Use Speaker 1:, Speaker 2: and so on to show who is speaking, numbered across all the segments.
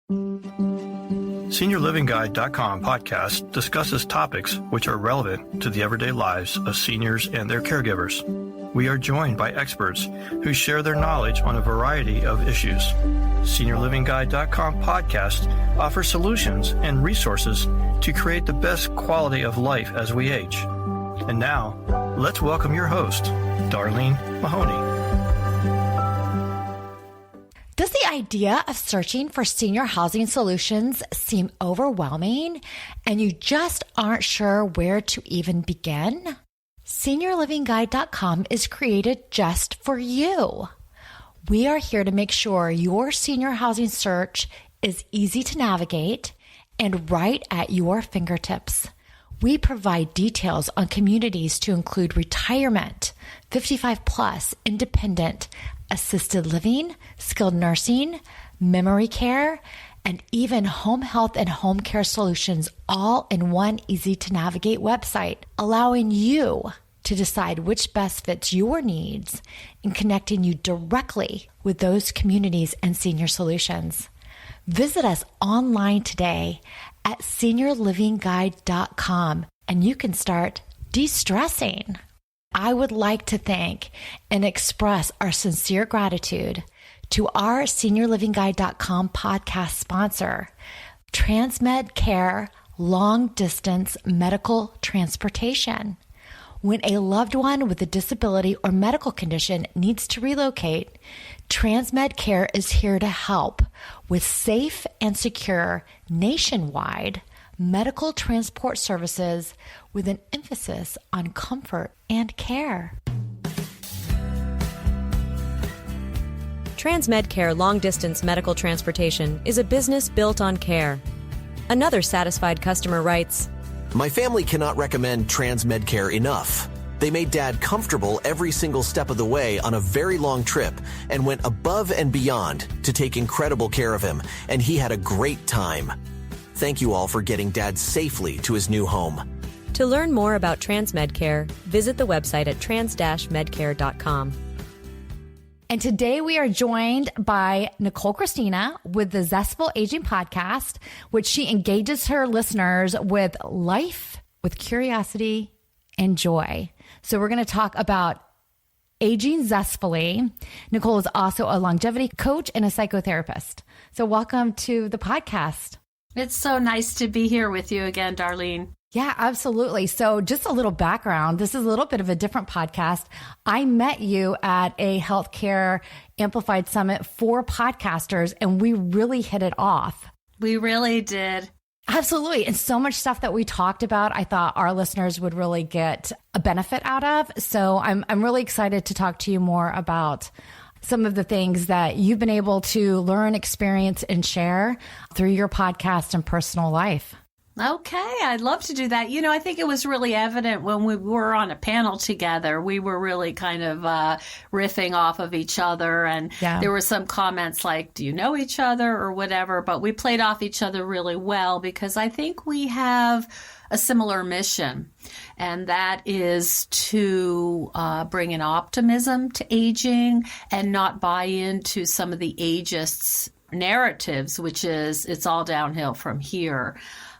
Speaker 1: SeniorLivingGuide.com podcast discusses topics which are relevant to the everyday lives of seniors and their caregivers. We are joined by experts who share their knowledge on a variety of issues. SeniorLivingGuide.com podcast offers solutions and resources to create the best quality of life as we age. And now, let's welcome your host, Darlene Mahoney.
Speaker 2: Does the idea of searching for senior housing solutions seem overwhelming and you just aren't sure where to even begin? SeniorLivingGuide.com is created just for you. We are here to make sure your senior housing search is easy to navigate and right at your fingertips. We provide details on communities to include retirement, 55 plus, independent, assisted living, skilled nursing, memory care, and even home health and home care solutions, all in one easy-to-navigate website, allowing you to decide which best fits your needs and connecting you directly with those communities and senior solutions. Visit us online today at SeniorLivingGuide.com, and you can start de-stressing. I would like to thank and express our sincere gratitude to our SeniorLivingGuide.com podcast sponsor, Transmed Care Long Distance Medical Transportation. When a loved one with a disability or medical condition needs to relocate, Transmed Care is here to help with safe and secure nationwide medical transport services with an emphasis on comfort and care.
Speaker 3: Transmed Care Long Distance Medical Transportation is a business built on care. Another satisfied customer writes,
Speaker 4: "My family cannot recommend Transmed Care enough. They made Dad comfortable every single step of the way on a very long trip and went above and beyond to take incredible care of him, and he had a great time. Thank you all for getting Dad safely to his new home."
Speaker 3: To learn more about Transmed Care, visit the website at trans-medcare.com.
Speaker 2: And today we are joined by Nicole Christina with the Zestful Aging Podcast, which she engages her listeners with life, with curiosity, and joy. So we're going to talk about aging zestfully. Nicole is also a longevity coach and a psychotherapist. So welcome to the podcast.
Speaker 5: It's so nice to be here with you again, Darlene.
Speaker 2: Yeah, absolutely. So just a little background. This is a little bit of a different podcast. I met you at a healthcare amplified summit for podcasters, and we really hit it off.
Speaker 5: We really did.
Speaker 2: Absolutely. And so much stuff that we talked about, I thought our listeners would really get a benefit out of. So I'm really excited to talk to you more about some of the things that you've been able to learn, experience, and share through your podcast and personal life.
Speaker 5: Okay, I'd love to do that. You know, I think it was really evident when we were on a panel together. We were really kind of riffing off of each other. And there were some comments like, do you know each other or whatever? But we played off each other really well because I think we have a similar mission. And that is to bring an optimism to aging and not buy into some of the ageists' narratives, which is it's all downhill from here.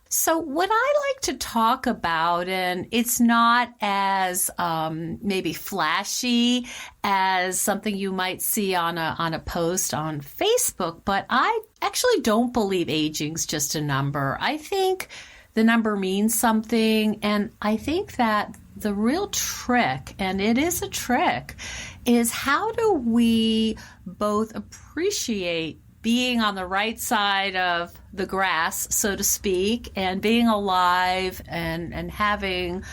Speaker 5: So what I like to talk about, and it's not as maybe flashy as something you might see on a post on Facebook, but I actually don't believe aging's just a number. I think the number means something, and I think that the real trick, and it is a trick, is how do we both appreciate being on the right side of the grass, so to speak, and being alive and having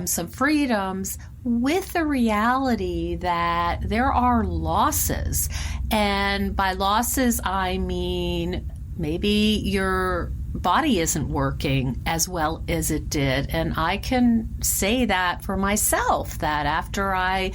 Speaker 5: some freedoms with the reality that there are losses. And by losses, I mean maybe your body isn't working as well as it did. And I can say that for myself, that after I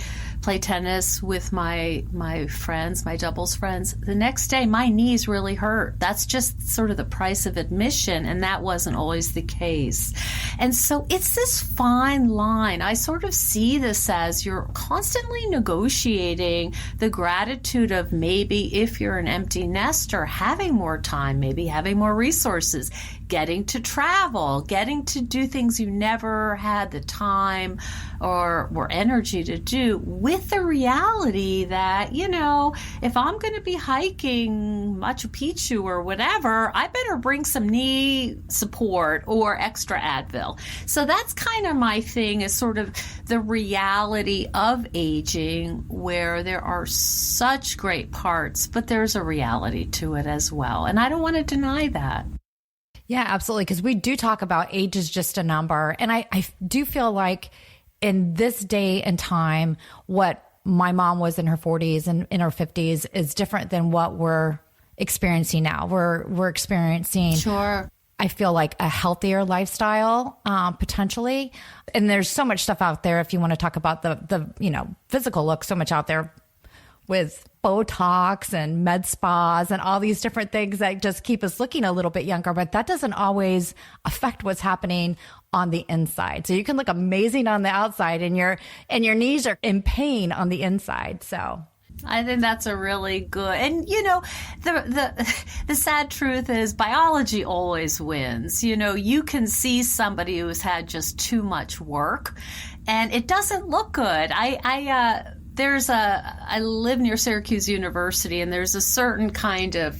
Speaker 5: play tennis with my friends, my doubles friends, the next day my knees really hurt. That's just sort of the price of admission, and that wasn't always the case. And so it's this fine line. I sort of see this as you're constantly negotiating the gratitude of maybe, if you're an empty nester, having more time, maybe having more resources, getting to travel, getting to do things you never had the time or energy to do, with the reality that, you know, if I'm going to be hiking Machu Picchu or whatever, I better bring some knee support or extra Advil. So that's kind of my thing, is sort of the reality of aging, where there are such great parts, but there's a reality to it as well. And I don't want to deny that.
Speaker 2: Yeah, absolutely. Because we do talk about age is just a number. And I do feel like in this day and time, what my mom was in her 40s and in her 50s is different than what we're experiencing now. We're experiencing,
Speaker 5: sure,
Speaker 2: I feel like, a healthier lifestyle, potentially. And there's so much stuff out there if you want to talk about the physical look, so much out there with Botox and med spas and all these different things that just keep us looking a little bit younger, but that doesn't always affect what's happening on the inside. So you can look amazing on the outside and your knees are in pain on the inside. So
Speaker 5: I think that's a really good, and you know, the sad truth is biology always wins. You know, you can see somebody who's had just too much work and it doesn't look good. I live near Syracuse University, and there's a certain kind of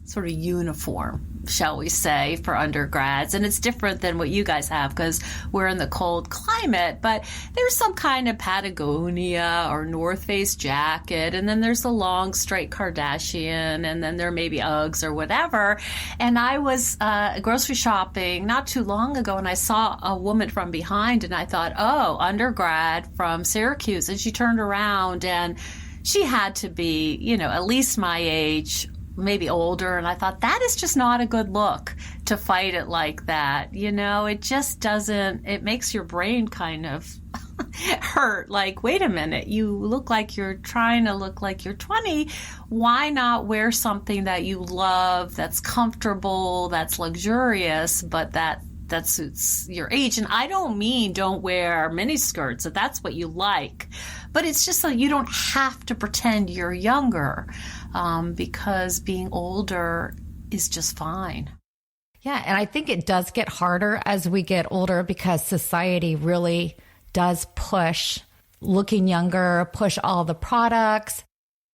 Speaker 5: sort of uniform, shall we say, for undergrads. And it's different than what you guys have because we're in the cold climate. But there's some kind of Patagonia or North Face jacket. And then there's the long, straight Kardashian. And then there may be Uggs or whatever. And I was grocery shopping not too long ago, and I saw a woman from behind. And I thought, oh, undergrad from Syracuse. And she turned around, and she had to be, you know, at least my age, maybe older. And I thought, that is just not a good look to fight it like that. You know, it just doesn't, it makes your brain kind of hurt. Like, wait a minute, you look like you're trying to look like you're 20. Why not wear something that you love, that's comfortable, that's luxurious, but that suits your age? And I don't mean don't wear mini skirts if that's what you like, but it's just so you don't have to pretend you're younger, because being older is just fine.
Speaker 2: Yeah, and I think it does get harder as we get older because society really does push looking younger, push all the products.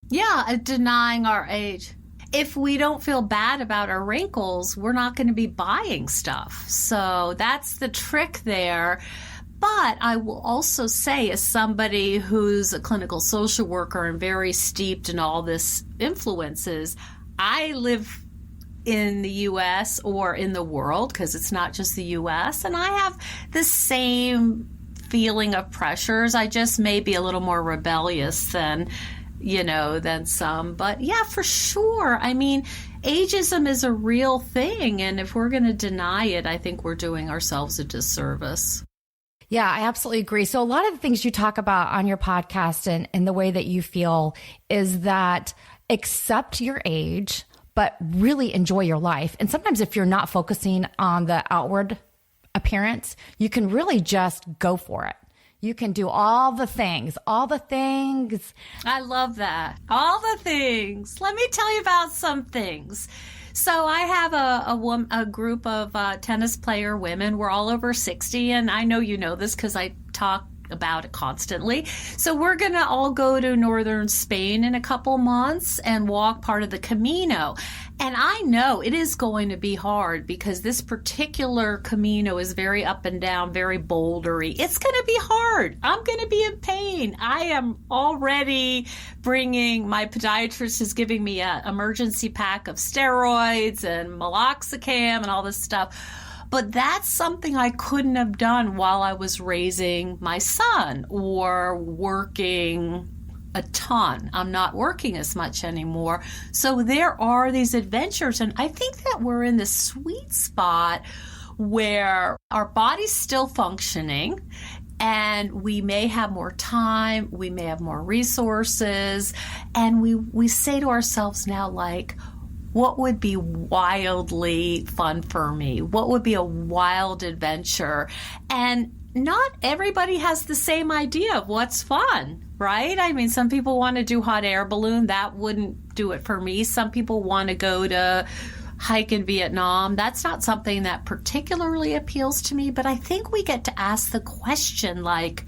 Speaker 5: Yeah, denying our age. If we don't feel bad about our wrinkles, we're not going to be buying stuff. So that's the trick there. But I will also say, as somebody who's a clinical social worker and very steeped in all this influences, I live in the U.S. or in the world, because it's not just the U.S., and I have the same feeling of pressures. I just may be a little more rebellious than some. But yeah, for sure. I mean, ageism is a real thing. And if we're going to deny it, I think we're doing ourselves a disservice.
Speaker 2: Yeah, I absolutely agree. So a lot of the things you talk about on your podcast and the way that you feel is that accept your age, but really enjoy your life. And sometimes if you're not focusing on the outward appearance, you can really just go for it. You can do all the things.
Speaker 5: I love that. All the things. Let me tell you about some things. So I have a group of tennis player women. We're all over 60, and I know you know this because I talk about it constantly. So we're going to all go to northern Spain in a couple months and walk part of the Camino. And I know it is going to be hard because this particular Camino is very up and down, very bouldery. It's going to be hard. I'm going to be in pain. I am already my podiatrist is giving me an emergency pack of steroids and meloxicam and all this stuff. But that's something I couldn't have done while I was raising my son or working a ton. I'm not working as much anymore. So there are these adventures. And I think that we're in the sweet spot where our body's still functioning and we may have more time, we may have more resources, and we say to ourselves now, like, what would be wildly fun for me? What would be a wild adventure? And not everybody has the same idea of what's fun, right? I mean, some people want to do hot air balloon. That wouldn't do it for me. Some people want to go to hike in Vietnam. That's not something that particularly appeals to me, but I think we get to ask the question, like,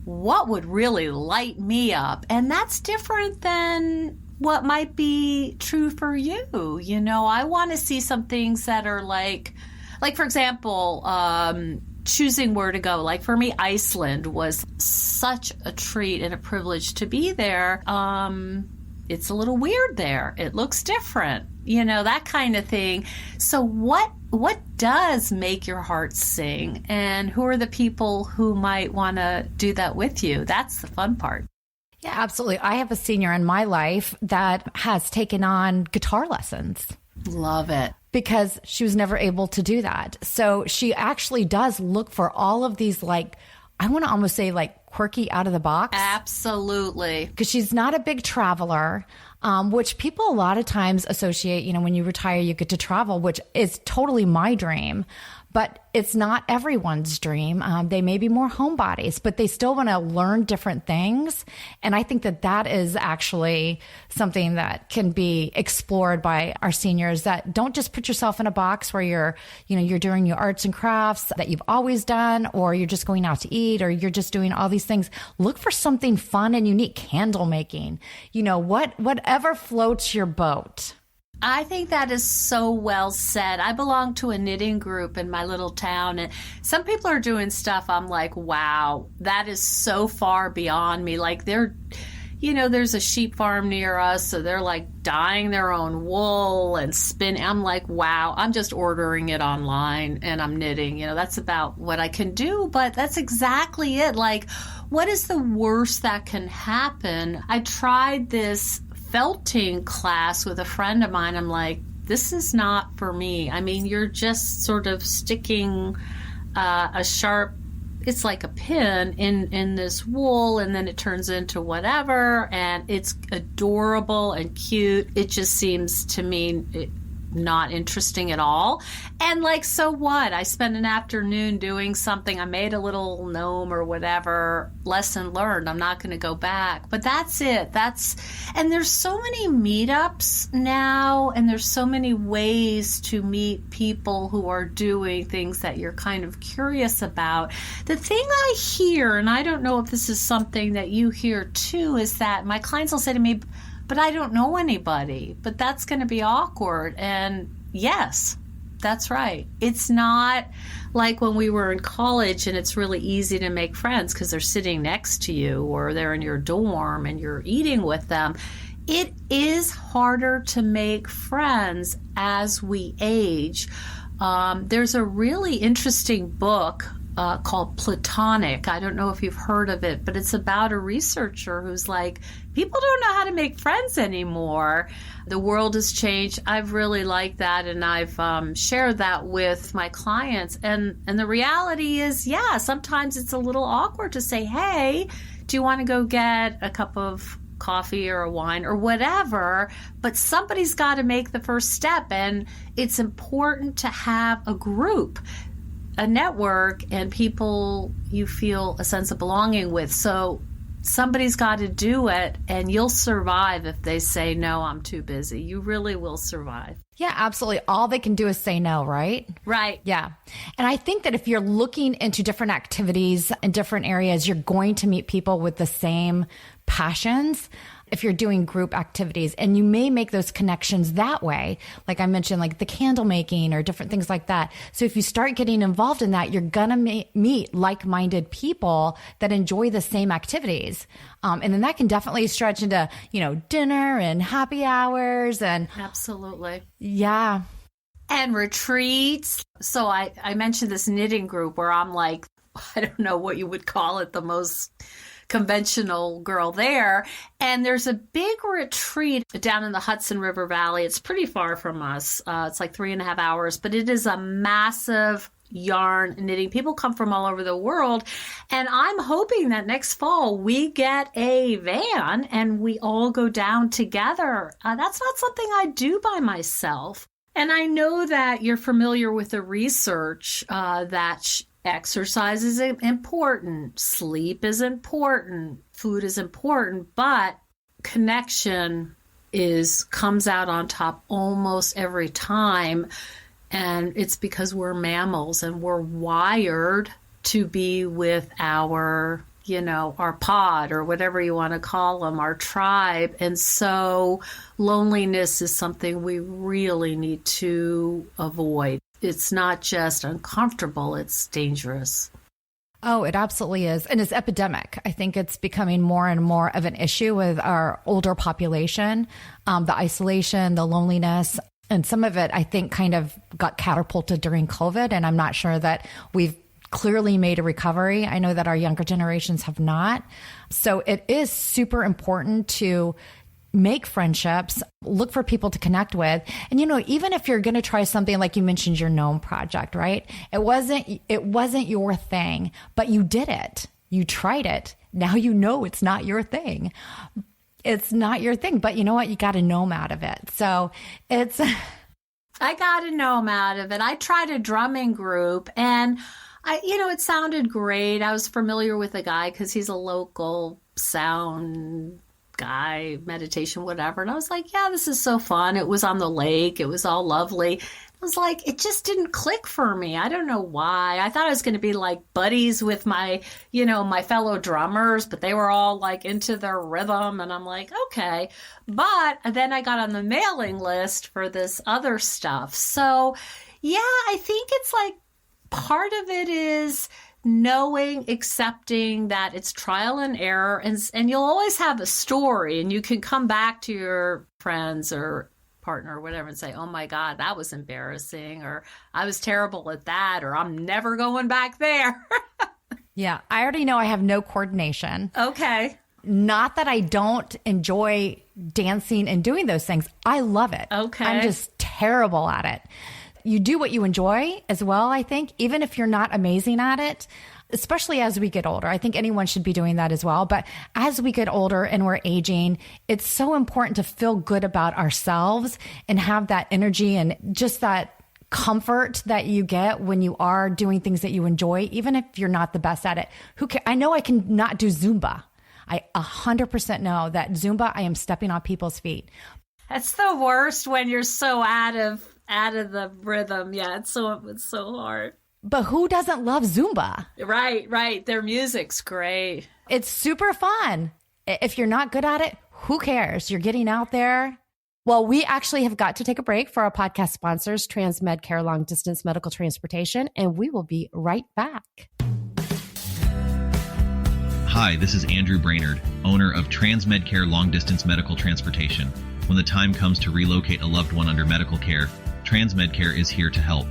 Speaker 5: what would really light me up? And that's different than what might be true for you. You know, I want to see some things that are like for example, choosing where to go. Like for me, Iceland was such a treat and a privilege to be there. It's a little weird there. It looks different, you know, that kind of thing. So what does make your heart sing? And who are the people who might want to do that with you? That's the fun part.
Speaker 2: Yeah, absolutely. I have a senior in my life that has taken on guitar lessons.
Speaker 5: Love it.
Speaker 2: Because she was never able to do that. So she actually does look for all of these, like, I want to almost say like quirky out of the box.
Speaker 5: Absolutely.
Speaker 2: Because she's not a big traveler, which people a lot of times associate, you know, when you retire, you get to travel, which is totally my dream. But it's not everyone's dream. They may be more homebodies, but they still want to learn different things. And I think that that is actually something that can be explored by our seniors, that don't just put yourself in a box where you're doing your arts and crafts that you've always done, or you're just going out to eat, or you're just doing all these things. Look for something fun and unique. Candle making, whatever floats your boat.
Speaker 5: I think that is so well said. I belong to a knitting group in my little town, and some people are doing stuff I'm like, wow, that is so far beyond me. Like there's a sheep farm near us, so they're like dyeing their own wool and spinning. I'm like, wow, I'm just ordering it online and I'm knitting. That's about what I can do, but that's exactly it. Like, what is the worst that can happen? I tried this felting class with a friend of mine. I'm like, this is not for me. I mean, you're just sort of sticking a sharp, it's like a pin in this wool, and then it turns into whatever, and it's adorable and cute. It just seems to me not interesting at all. And like, so what? I spent an afternoon doing something. I made a little gnome or whatever. Lesson learned. I'm not going to go back. But that's it. And there's so many meetups now, and there's so many ways to meet people who are doing things that you're kind of curious about. The thing I hear, and I don't know if this is something that you hear too, is that my clients will say to me, but I don't know anybody, but that's going to be awkward. And yes, that's right. It's not like when we were in college and it's really easy to make friends because they're sitting next to you or they're in your dorm and you're eating with them. It is harder to make friends as we age. There's a really interesting book called Platonic. I don't know if you've heard of it, but it's about a researcher who's like, people don't know how to make friends anymore. The world has changed. I've really liked that, and I've shared that with my clients. And the reality is, yeah, sometimes it's a little awkward to say, hey, do you want to go get a cup of coffee or a wine or whatever? But somebody's got to make the first step, and it's important to have a group, a network, and people you feel a sense of belonging with. So somebody's got to do it, and you'll survive if they say, no, I'm too busy. You really will survive.
Speaker 2: Yeah, absolutely. All they can do is say no, right?
Speaker 5: Right.
Speaker 2: Yeah. And I think that if you're looking into different activities in different areas, you're going to meet people with the same passions. If you're doing group activities, and you may make those connections that way, like I mentioned, like the candle making or different things like that. So if you start getting involved in that, you're going to meet like-minded people that enjoy the same activities. And then that can definitely stretch into, dinner and happy hours and
Speaker 5: absolutely.
Speaker 2: Yeah.
Speaker 5: And retreats. So I mentioned this knitting group where I'm like, I don't know what you would call it, the most conventional girl there. And there's a big retreat down in the Hudson River Valley. It's pretty far from us. It's like 3.5 hours, but it is a massive yarn knitting. People come from all over the world. And I'm hoping that next fall we get a van and we all go down together. That's not something I do by myself. And I know that you're familiar with the research that exercise is important, sleep is important, food is important, but connection comes out on top almost every time. And it's because we're mammals and we're wired to be with our pod or whatever you want to call them, our tribe. And so loneliness is something we really need to avoid. It's not just uncomfortable, it's dangerous.
Speaker 2: Oh, it absolutely is. And it's epidemic. I think it's becoming more and more of an issue with our older population, the isolation, the loneliness. And some of it, I think, kind of got catapulted during COVID. And I'm not sure that we've clearly made a recovery. I know that our younger generations have not. So it is super important to make friendships, look for people to connect with. And, even if you're going to try something like you mentioned, your gnome project, right? It wasn't your thing, but you did it. You tried it. Now it's not your thing. It's not your thing, but you know what? You got a gnome out of it. So
Speaker 5: I got a gnome out of it. I tried a drumming group and it sounded great. I was familiar with the guy because he's a local sound guy, meditation, whatever. And I was like, yeah, this is so fun. It was on the lake. It was all lovely. I was like, it just didn't click for me. I don't know why. I thought I was going to be like buddies with my, my fellow drummers, but they were all like into their rhythm. And I'm like, okay. But then I got on the mailing list for this other stuff. So yeah, I think it's like part of it is knowing, accepting that it's trial and error, and you'll always have a story, and you can come back to your friends or partner or whatever and say, oh my God, that was embarrassing, or I was terrible at that, or I'm never going back there.
Speaker 2: Yeah, I already know I have no coordination.
Speaker 5: Okay.
Speaker 2: Not that I don't enjoy dancing and doing those things. I love it.
Speaker 5: Okay.
Speaker 2: I'm just terrible at it. You do what you enjoy as well, I think, even if you're not amazing at it, especially as we get older. I think anyone should be doing that as well. But as we get older and we're aging, it's so important to feel good about ourselves and have that energy and just that comfort that you get when you are doing things that you enjoy, even if you're not the best at it. I know I can not do Zumba. I 100% know that Zumba, I am stepping on people's feet.
Speaker 5: That's the worst when you're so out of the rhythm. Yeah, it's so hard.
Speaker 2: But who doesn't love Zumba?
Speaker 5: Right. Their music's great.
Speaker 2: It's super fun. If you're not good at it, who cares? You're getting out there. Well, we actually have got to take a break for our podcast sponsors, TransMedCare Long Distance Medical Transportation, and we will be right back.
Speaker 6: Hi, this is Andrew Brainerd, owner of TransMedCare Long Distance Medical Transportation. When the time comes to relocate a loved one under medical care, TransMedCare is here to help.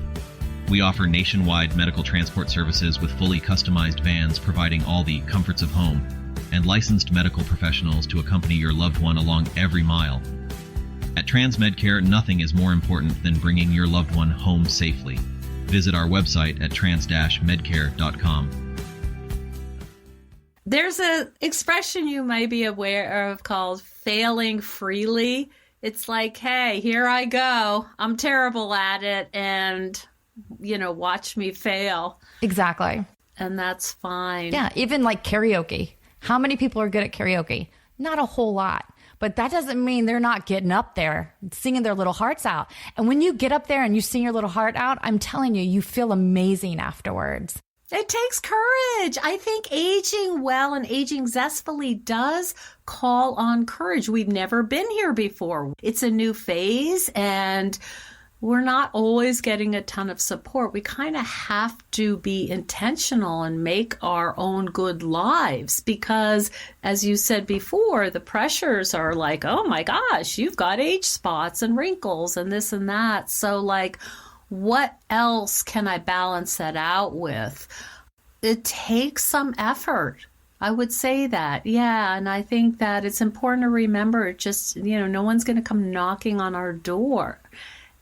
Speaker 6: We offer nationwide medical transport services with fully customized vans providing all the comforts of home, and licensed medical professionals to accompany your loved one along every mile. At TransMedCare, nothing is more important than bringing your loved one home safely. Visit our website at trans-medcare.com.
Speaker 5: There's an expression you might be aware of called failing freely. It's like, hey, here I go. I'm terrible at it. And, watch me fail.
Speaker 2: Exactly.
Speaker 5: And that's fine.
Speaker 2: Yeah. Even like karaoke. How many people are good at karaoke? Not a whole lot. But that doesn't mean they're not getting up there, singing their little hearts out. And when you get up there and you sing your little heart out, I'm telling you, you feel amazing afterwards.
Speaker 5: It takes courage. I think aging well and aging zestfully does call on courage. We've never been here before. It's a new phase and we're not always getting a ton of support. We kind of have to be intentional and make our own good lives because, as you said before, the pressures are like, oh my gosh, you've got age spots and wrinkles and this and that. So like, what else can I balance that out with? It takes some effort. I would say that. Yeah. And I think that it's important to remember just, no one's going to come knocking on our door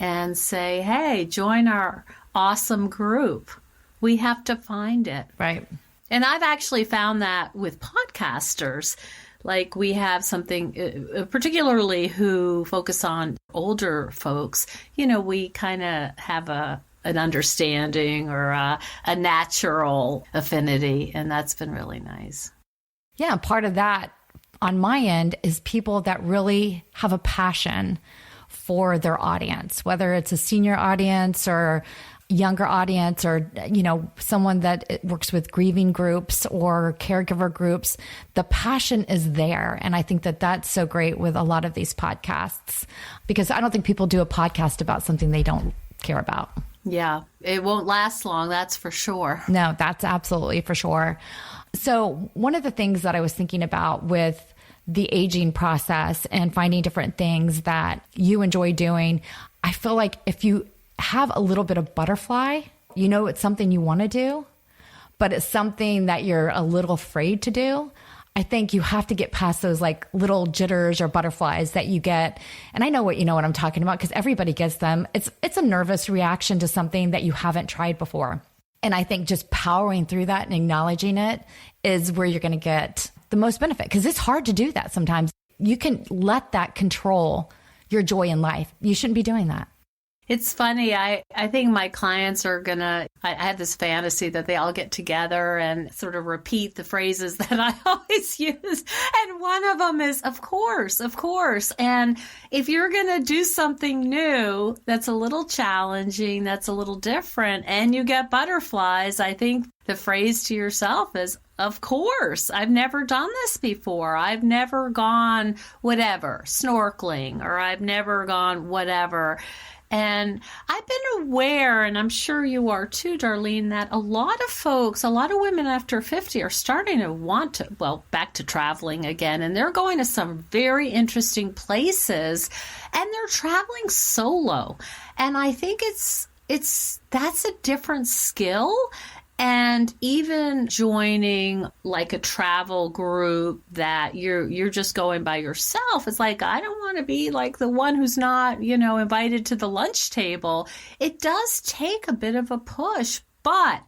Speaker 5: and say, hey, join our awesome group. We have to find it.
Speaker 2: Right.
Speaker 5: And I've actually found that with podcasters. Like we have something, particularly who focus on older folks, we kind of have an understanding or a natural affinity. And that's been really nice.
Speaker 2: Yeah. Part of that on my end is people that really have a passion for their audience, whether it's a senior audience or younger audience or, someone that works with grieving groups or caregiver groups. The passion is there. And I think that that's so great with a lot of these podcasts, because I don't think people do a podcast about something they don't care about.
Speaker 5: Yeah, it won't last long. That's for sure.
Speaker 2: No, that's absolutely for sure. So one of the things that I was thinking about with the aging process and finding different things that you enjoy doing, I feel like if you have a little bit of butterfly, it's something you want to do, but it's something that you're a little afraid to do. I think you have to get past those like little jitters or butterflies that you get. And I know what I'm talking about, because everybody gets them. It's a nervous reaction to something that you haven't tried before. And I think just powering through that and acknowledging it is where you're going to get the most benefit, because it's hard to do that sometimes. You can let that control your joy in life. You shouldn't be doing that.
Speaker 5: It's funny. I think my clients are I have this fantasy that they all get together and sort of repeat the phrases that I always use. And one of them is, of course, of course. And if you're going to do something new, that's a little challenging, that's a little different, and you get butterflies, I think the phrase to yourself is, of course, I've never done this before. I've never gone whatever, snorkeling, or I've never gone whatever. And I've been aware, and I'm sure you are too, Darlene, that a lot of women after 50 are starting to want to, back to traveling again. And they're going to some very interesting places, and they're traveling solo. And I think that's a different skill. And even joining like a travel group that you're just going by yourself, it's like, I don't want to be like the one who's not, invited to the lunch table. It does take a bit of a push. But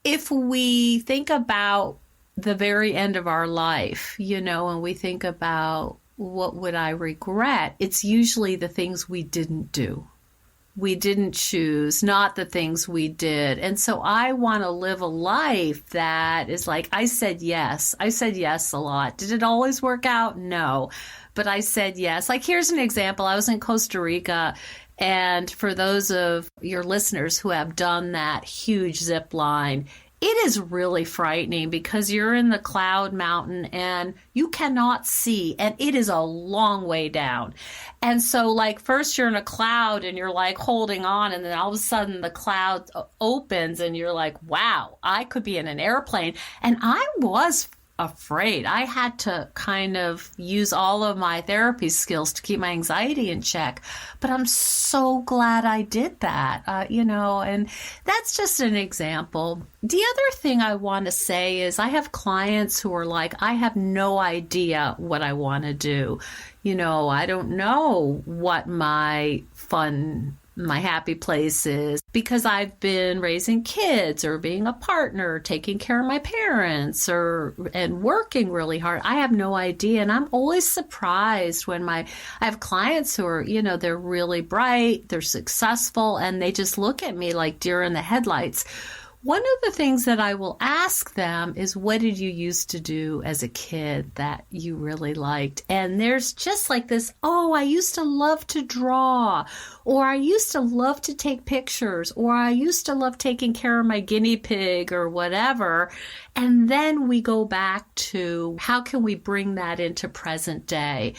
Speaker 5: if we think about the very end of our life, and we think about what would I regret, it's usually the things we didn't do. We didn't choose, not the things we did. And so I want to live a life that is like, I said yes. I said yes a lot. Did it always work out? No. But I said yes. Like, here's an example. I was in Costa Rica. And for those of your listeners who have done that huge zip line, it is really frightening because you're in the cloud mountain and you cannot see, and it is a long way down. And so like first you're in a cloud and you're like holding on, and then all of a sudden the cloud opens and you're like, wow, I could be in an airplane. And I was afraid. I had to kind of use all of my therapy skills to keep my anxiety in check. But I'm so glad I did that, and that's just an example. The other thing I want to say is I have clients who are like, I have no idea what I want to do. I don't know what my happy place is because I've been raising kids or being a partner, taking care of my parents and working really hard. I have no idea. And I'm always surprised when I have clients who are, they're really bright, they're successful, and they just look at me like deer in the headlights. One of the things that I will ask them is, what did you used to do as a kid that you really liked? And there's just like this, I used to love to draw, or I used to love to take pictures, or I used to love taking care of my guinea pig or whatever. And then we go back to how can we bring that into present day?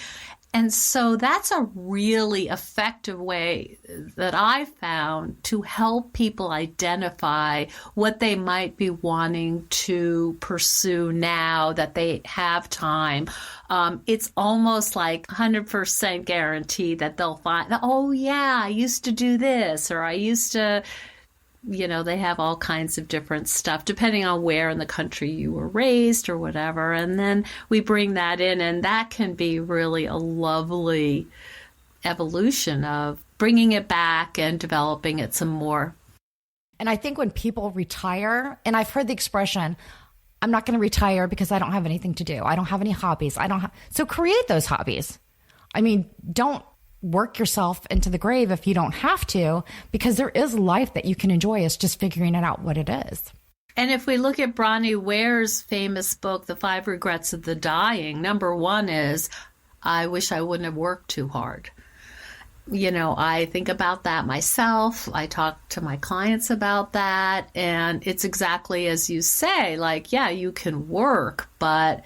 Speaker 5: And so that's a really effective way that I found to help people identify what they might be wanting to pursue now that they have time. It's almost like 100% guarantee that they'll find, oh yeah, I used to do this, or I used to they have all kinds of different stuff depending on where in the country you were raised or whatever. And then we bring that in, and that can be really a lovely evolution of bringing it back and developing it some more.
Speaker 2: And I think when people retire, and I've heard the expression, I'm not going to retire because I don't have anything to do. I don't have any hobbies. So create those hobbies. I mean, don't work yourself into the grave if you don't have to, because there is life that you can enjoy. It's just figuring it out what it is.
Speaker 5: And if we look at Bronnie Ware's famous book, The 5 Regrets of the Dying, number 1 is, I wish I wouldn't have worked too hard. I think about that myself. I talk to my clients about that. And it's exactly as you say, like, yeah, you can work, but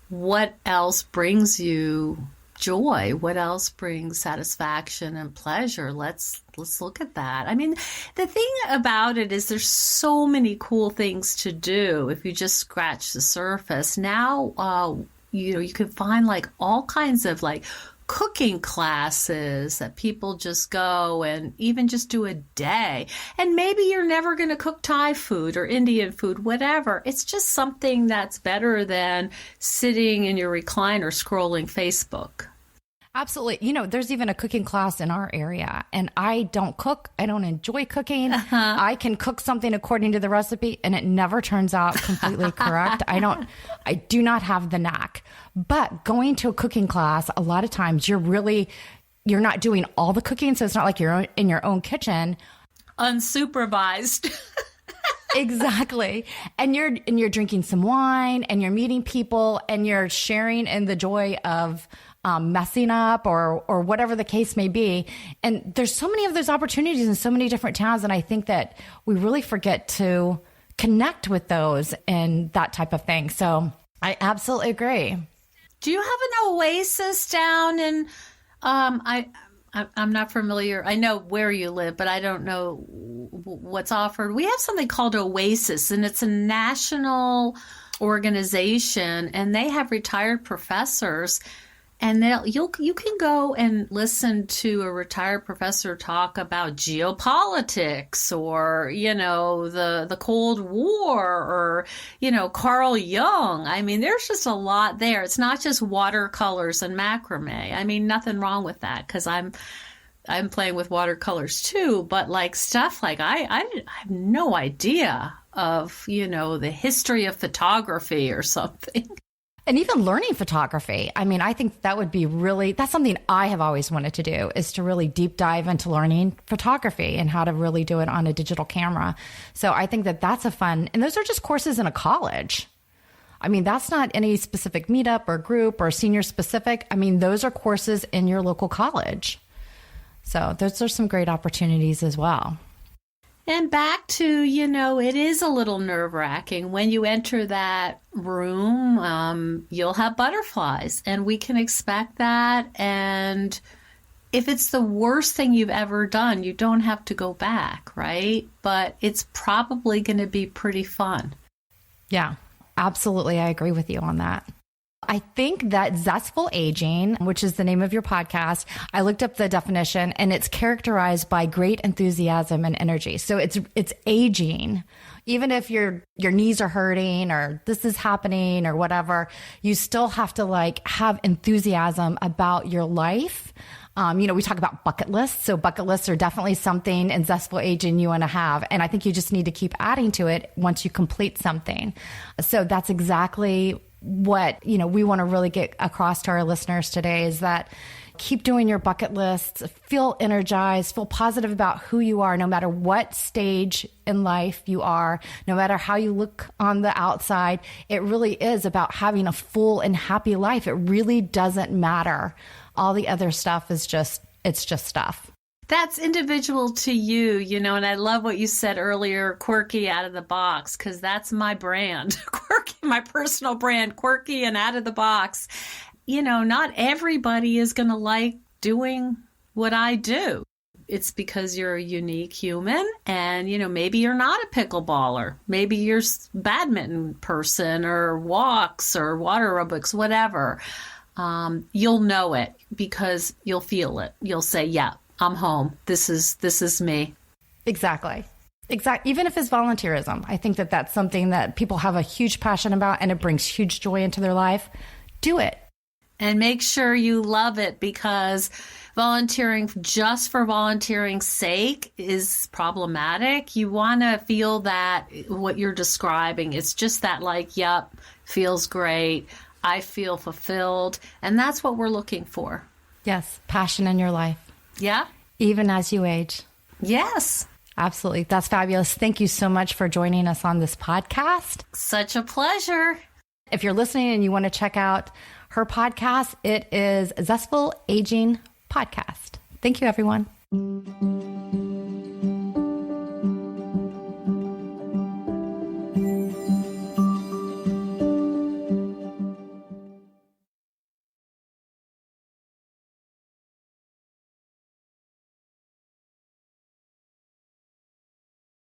Speaker 5: what else brings you joy? What else brings satisfaction and pleasure? Let's look at that. I mean, the thing about it is there's so many cool things to do if you just scratch the surface. Now, you can find like all kinds of like cooking classes that people just go and even just do a day. And maybe you're never going to cook Thai food or Indian food, whatever. It's just something that's better than sitting in your recliner scrolling Facebook.
Speaker 2: Absolutely. There's even a cooking class in our area, and I don't cook. I don't enjoy cooking. I can cook something according to the recipe, and it never turns out completely correct. I do not have the knack. But going to a cooking class, a lot of times you're not doing all the cooking. So it's not like you're in your own kitchen.
Speaker 5: Unsupervised.
Speaker 2: Exactly. And you're drinking some wine, and you're meeting people, and you're sharing in the joy of messing up or whatever the case may be. And there's so many of those opportunities in so many different towns. And I think that we really forget to connect with those and that type of thing. So I absolutely agree.
Speaker 5: Do you have an oasis down in, I'm not familiar. I know where you live, but I don't know what's offered. We have something called Oasis, and it's a national organization, and they have retired professors. And you can go and listen to a retired professor talk about geopolitics or, the Cold War or, Carl Jung. I mean, there's just a lot there. It's not just watercolors and macrame. I mean, nothing wrong with that, because I'm playing with watercolors too. But like stuff like I have no idea of, the history of photography or something.
Speaker 2: And even learning photography. I mean, I think that would be that's something I have always wanted to do, is to really deep dive into learning photography and how to really do it on a digital camera. So I think that that's a fun, and those are just courses in a college. I mean, that's not any specific meetup or group or senior specific. I mean, those are courses in your local college. So those are some great opportunities as well.
Speaker 5: And back to, it is a little nerve-wracking. When you enter that room, you'll have butterflies, and we can expect that. And if it's the worst thing you've ever done, you don't have to go back, right? But it's probably going to be pretty fun.
Speaker 2: Yeah, absolutely. I agree with you on that. I think that zestful aging, which is the name of your podcast, I looked up the definition, and it's characterized by great enthusiasm and energy. So it's aging. Even if your knees are hurting or this is happening or whatever, you still have to have enthusiasm about your life. We talk about bucket lists. So bucket lists are definitely something in zestful aging you want to have. And I think you just need to keep adding to it once you complete something. So that's exactly what, we want to really get across to our listeners today, is that keep doing your bucket lists, feel energized, feel positive about who you are, no matter what stage in life you are, no matter how you look on the outside. It really is about having a full and happy life. It really doesn't matter. All the other stuff is it's just stuff.
Speaker 5: That's individual to you, and I love what you said earlier, quirky, out of the box, because that's my brand, quirky, my personal brand, quirky and out of the box. Not everybody is going to like doing what I do. It's because you're a unique human, and, maybe you're not a pickleballer. Maybe you're a badminton person or walks or water aerobics, whatever. You'll know it because you'll feel it. You'll say, yeah, I'm home. This is me.
Speaker 2: Exactly. Exactly. Even if it's volunteerism, I think that that's something that people have a huge passion about and it brings huge joy into their life. Do it.
Speaker 5: And make sure you love it, because volunteering just for volunteering's sake is problematic. You want to feel that what you're describing, it's just that like, yep, feels great. I feel fulfilled. And that's what we're looking for.
Speaker 2: Yes. Passion in your life.
Speaker 5: Yeah.
Speaker 2: Even as you age.
Speaker 5: Yes.
Speaker 2: Absolutely. That's fabulous. Thank you so much for joining us on this podcast.
Speaker 5: Such a pleasure.
Speaker 2: If you're listening and you want to check out her podcast, it is Zestful Aging Podcast. Thank you, everyone.